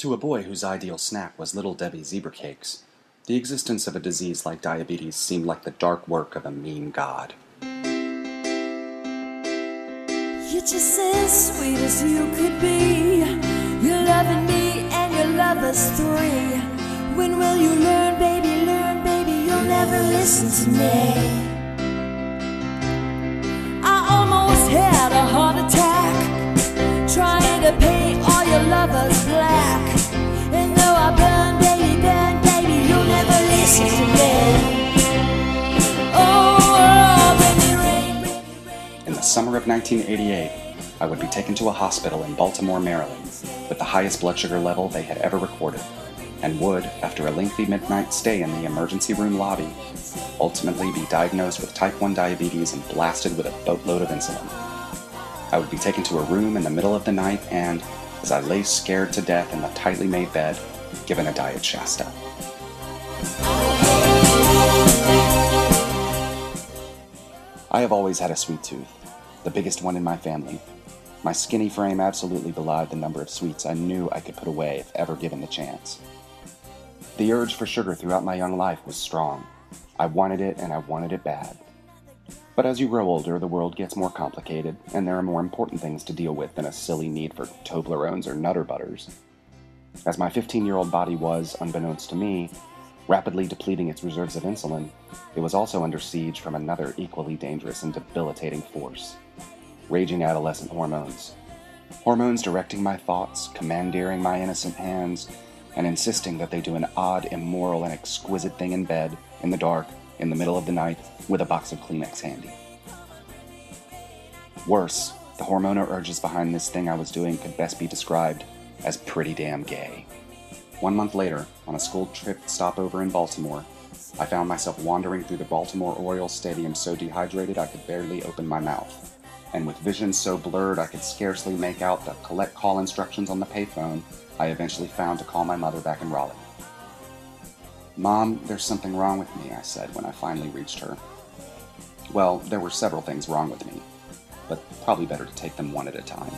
To a boy whose ideal snack was Little Debbie zebra cakes, the existence of a disease like diabetes seemed like the dark work of a mean god. You're just as sweet as you could be. You're loving me and your love us three. When will you learn, baby, you'll never listen to me. I almost had a heart attack, trying to paint all your lovers black. And though I burn, baby, you'll never listen to me. Oh, baby, rain. In the summer of 1988, I would be taken to a hospital in Baltimore, Maryland, with the highest blood sugar level they had ever recorded, and would, after a lengthy midnight stay in the emergency room lobby, ultimately be diagnosed with type 1 diabetes and blasted with a boatload of insulin. I would be taken to a room in the middle of the night and, as I lay scared to death in the tightly made bed, given a diet Shasta. I have always had a sweet tooth, the biggest one in my family. My skinny frame absolutely belied the number of sweets I knew I could put away if ever given the chance. The urge for sugar throughout my young life was strong. I wanted it, and I wanted it bad. But as you grow older, the world gets more complicated, and there are more important things to deal with than a silly need for Toblerones or Nutter Butters. As my 15-year-old body was, unbeknownst to me, rapidly depleting its reserves of insulin, it was also under siege from another equally dangerous and debilitating force: raging adolescent hormones. Hormones directing my thoughts, commandeering my innocent hands, and insisting that they do an odd, immoral, and exquisite thing in bed, in the dark, in the middle of the night, with a box of Kleenex handy. Worse, the hormonal urges behind this thing I was doing could best be described as pretty damn gay. 1 month later, on a school trip stopover in Baltimore, I found myself wandering through the Baltimore Orioles stadium so dehydrated I could barely open my mouth, and with vision so blurred I could scarcely make out the collect call instructions on the payphone I eventually found to call my mother back in Raleigh. "Mom, there's something wrong with me," I said when I finally reached her. Well, there were several things wrong with me, but probably better to take them one at a time.